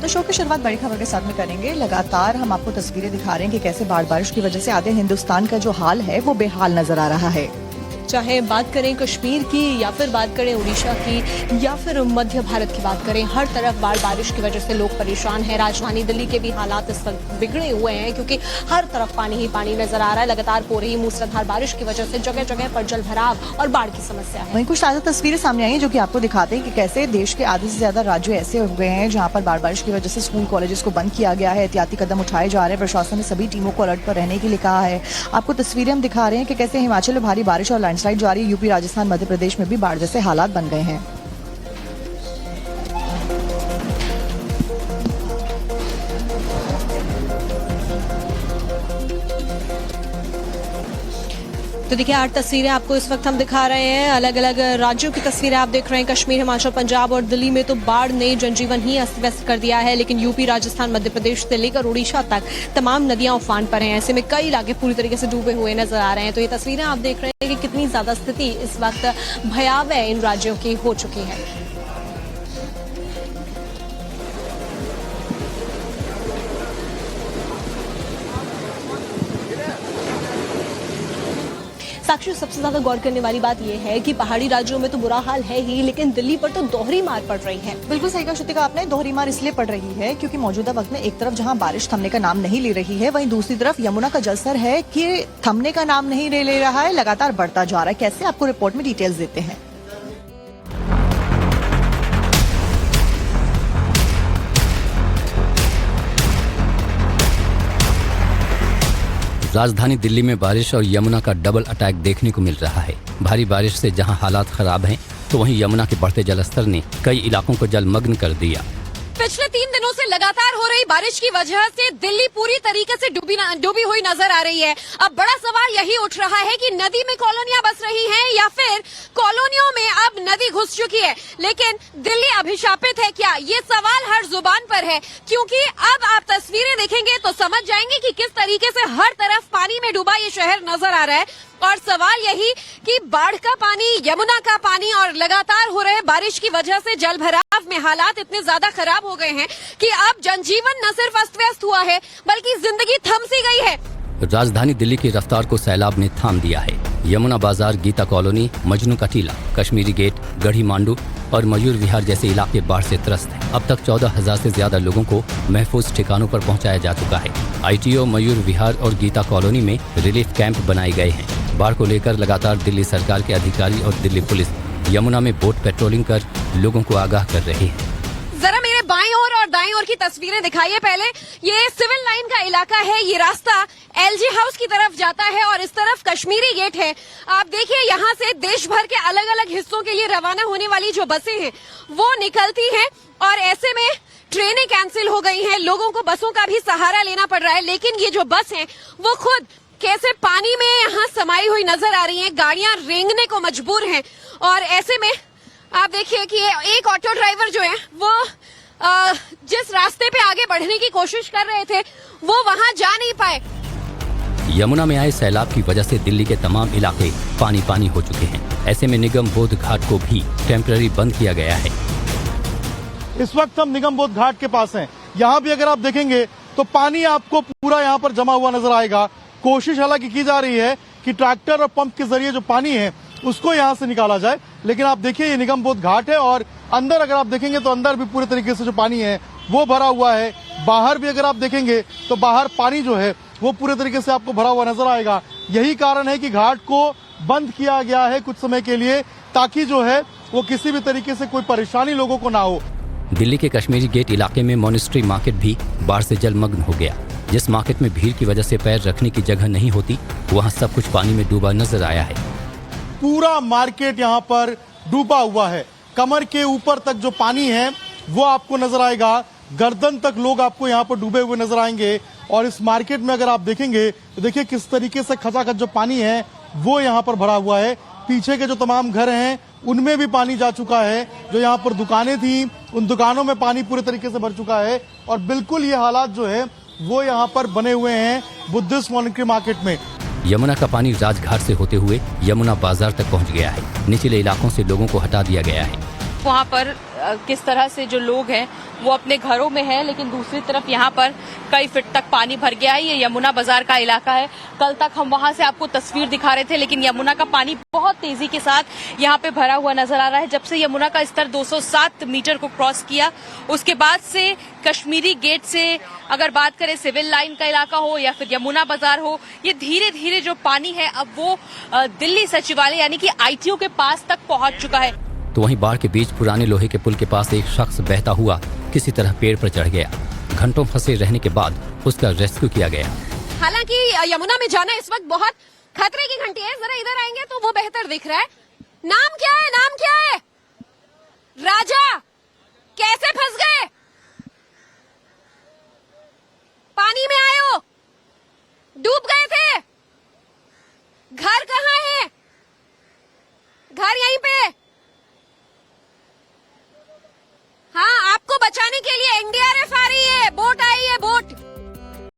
Show की शुरुआत बड़ी खबर के साथ में करेंगे। लगातार हम आपको तस्वीरें दिखा रहे हैं कि कैसे बाढ़ बारिश की वजह से आधे हिंदुस्तान का जो हाल है वो बेहाल नजर आ रहा है। चाहे बात करें कश्मीर की या फिर बात करें उड़ीसा की या फिर मध्य भारत की बात करें, हर तरफ बाढ़ बारिश की वजह से लोग परेशान हैं। राजधानी दिल्ली के भी हालात इस वक्त बिगड़े हुए हैं क्योंकि हर तरफ पानी ही पानी नजर आ रहा है। लगातार हो रही मूसलाधार बारिश की वजह से जगह जगह पर जल भराव और बाढ़ की समस्या है। वहीं कुछ ताजा तस्वीरें सामने आई हैं जो कि आपको दिखाते हैं कि कैसे देश के आधे से ज्यादा राज्य ऐसे हो गए हैं जहां पर बाढ़ बारिश की वजह से स्कूल कॉलेजेस को बंद किया गया है। एहतियाती कदम उठाए जा रहे हैं। प्रशासन ने सभी टीमों को अलर्ट पर रहने के लिए कहा है। आपको तस्वीरें हम दिखा रहे हैं कि कैसे हिमाचल में भारी बारिश और लैंडस्लाइड जारी है। यूपी, राजस्थान, मध्य प्रदेश में भी बाढ़ जैसे हालात बन गए हैं। तो देखिए 8 तस्वीरें आपको इस वक्त हम दिखा रहे हैं। अलग अलग राज्यों की तस्वीरें आप देख रहे हैं। कश्मीर, हिमाचल, पंजाब और दिल्ली में तो बाढ़ ने जनजीवन ही अस्त व्यस्त कर दिया है, लेकिन यूपी, राजस्थान, मध्य प्रदेश से लेकर उड़ीसा तक तमाम नदियां उफान पर हैं। ऐसे में कई इलाके पूरी तरीके से डूबे हुए नजर आ रहे हैं। तो ये तस्वीरें आप देख रहे हैं कि कितनी ज्यादा स्थिति इस वक्त भयावह इन राज्यों की हो चुकी है। साक्षी, सबसे ज्यादा गौर करने वाली बात यह है कि पहाड़ी राज्यों में तो बुरा हाल है ही, लेकिन दिल्ली पर तो दोहरी मार पड़ रही है। बिल्कुल सही कहा श्रुतिका आपने। दोहरी मार इसलिए पड़ रही है क्योंकि मौजूदा वक्त में एक तरफ जहां बारिश थमने का नाम नहीं ले रही है, वहीं दूसरी तरफ यमुना का जलस्तर है कि थमने का नाम नहीं ले रहा है, लगातार बढ़ता जा रहा है। कैसे, आपको रिपोर्ट में डिटेल्स देते हैं। राजधानी दिल्ली में बारिश और यमुना का डबल अटैक देखने को मिल रहा है। भारी बारिश से जहां हालात खराब हैं, तो वहीं यमुना के बढ़ते जलस्तर ने कई इलाकों को जलमग्न कर दिया। पिछले 3 दिनों से लगातार हो रही बारिश की वजह से दिल्ली पूरी तरीके से डूबी हुई नजर आ रही है। अब बड़ा सवाल यही उठ रहा है कि नदी में कॉलोनियां बस रही हैं या फिर कॉलोनियों में अब नदी घुस चुकी है। लेकिन दिल्ली अभिशापित है क्या? ये सवाल हर जुबान पर है, क्योंकि अब आप तस्वीरें देखेंगे तो समझ जाएंगे कि किस तरीके से हर तरफ पानी में डूबा ये शहर नजर आ रहा है। और सवाल यही कि बाढ़ का पानी, यमुना का पानी और लगातार हो रहे बारिश की वजह से जल भराव में हालात इतने ज्यादा खराब हो गए हैं कि अब जनजीवन न सिर्फ अस्त व्यस्त हुआ है बल्कि जिंदगी थम सी गई है। राजधानी दिल्ली की रफ्तार को सैलाब ने थाम दिया है। यमुना बाजार, गीता कॉलोनी, मजनू का टीला, कश्मीरी गेट, गढ़ी मांडू और मयूर विहार जैसे इलाके बाढ़ से त्रस्त हैं। अब तक 14,000 से ज्यादा लोगों को महफूज ठिकानों पर पहुंचाया जा चुका है। ITO, मयूर विहार और गीता कॉलोनी में रिलीफ कैंप बनाए गए हैं। बाढ़ को लेकर लगातार दिल्ली सरकार के अधिकारी और दिल्ली पुलिस यमुना में बोट पेट्रोलिंग कर लोगों को आगाह कर रहे हैं। जरा मेरे बाईं ओर और दाईं ओर की तस्वीरें दिखाइए। पहले ये सिविल लाइन का इलाका है। ये रास्ता LG हाउस की तरफ जाता है और इस तरफ कश्मीरी गेट है। आप देखिए यहाँ से देश भर के अलग अलग हिस्सों के लिए रवाना होने वाली जो बसें हैं वो निकलती हैं और ऐसे में ट्रेनें कैंसिल हो गई हैं। लोगों को बसों का भी सहारा लेना पड़ रहा है। लेकिन ये जो बस है वो खुद कैसे पानी में यहाँ समाई हुई नजर आ रही हैं। गाड़ियां रेंगने को मजबूर हैं और ऐसे में आप देखिए कि एक ऑटो ड्राइवर जो है वो जिस रास्ते पे आगे बढ़ने की कोशिश कर रहे थे वो वहां जा नहीं पाए। यमुना में आए सैलाब की वजह से दिल्ली के तमाम इलाके पानी पानी हो चुके हैं। ऐसे में निगम बोध घाट को भी टेम्पररी बंद किया गया है। इस वक्त हम निगम बोध घाट के पास हैं। यहाँ भी अगर आप देखेंगे तो पानी आपको पूरा यहाँ पर जमा हुआ नजर आएगा। कोशिश हालांकि की जा रही है कि ट्रैक्टर और पंप के जरिए जो पानी है उसको यहाँ से निकाला जाए, लेकिन आप देखिए ये निगम बोध घाट है और अंदर अगर आप देखेंगे तो अंदर भी पूरे तरीके से जो पानी है वो भरा हुआ है। बाहर भी अगर आप देखेंगे तो बाहर पानी जो है वो पूरे तरीके से आपको भरा हुआ नजर आएगा। यही कारण है कि घाट को बंद किया गया है कुछ समय के लिए, ताकि जो है वो किसी भी तरीके से कोई परेशानी लोगों को ना हो। दिल्ली के कश्मीरी गेट इलाके में मॉनेस्ट्री मार्केट भी बाढ़ से जलमग्न हो गया। जिस मार्केट में भीड़ की वजह से पैर रखने की जगह नहीं होती, वहाँ सब कुछ पानी में डूबा नजर आया है। पूरा मार्केट यहाँ पर डूबा हुआ है। कमर के ऊपर तक जो पानी है वो आपको नजर आएगा। गर्दन तक लोग आपको यहाँ पर डूबे हुए नजर आएंगे। और इस मार्केट में अगर आप देखेंगे तो देखिए किस तरीके से खचाखच जो पानी है वो यहाँ पर भरा हुआ है। पीछे के जो तमाम घर हैं उनमें भी पानी जा चुका है। जो यहाँ पर दुकानें थी उन दुकानों में पानी पूरे तरीके से भर चुका है। और बिल्कुल ये हालात जो है वो यहाँ पर बने हुए हैं बुद्धिस्ट मॉनेस्ट्री मार्केट में। यमुना का पानी राजघाट से होते हुए यमुना बाजार तक पहुंच गया है। निचले इलाकों से लोगों को हटा दिया गया है। वहाँ पर किस तरह से जो लोग हैं वो अपने घरों में हैं, लेकिन दूसरी तरफ यहाँ पर कई फीट तक पानी भर गया है। ये यमुना बाजार का इलाका है। कल तक हम वहाँ से आपको तस्वीर दिखा रहे थे, लेकिन यमुना का पानी बहुत तेजी के साथ यहाँ पे भरा हुआ नजर आ रहा है। जब से यमुना का स्तर 207 मीटर को क्रॉस किया, उसके बाद से कश्मीरी गेट से अगर बात करें सिविल लाइन का इलाका हो या फिर यमुना बाजार हो, ये धीरे धीरे जो पानी है अब वो दिल्ली सचिवालय यानी कि ITO के पास तक पहुंच चुका है। तो वहीं बाढ़ के बीच पुराने लोहे के पुल के पास एक शख्स बहता हुआ किसी तरह पेड़ पर चढ़ गया। घंटों फंसे रहने के बाद उसका रेस्क्यू किया गया। हालांकि यमुना में जाना इस वक्त बहुत खतरे की घंटी है। जरा इधर आएंगे तो वो बेहतर दिख रहा है। नाम क्या है? नाम क्या है? राजा, कैसे फंस गए? पानी में आए हो? डूब गए थे? घर कहाँ है? घर यहीं पे?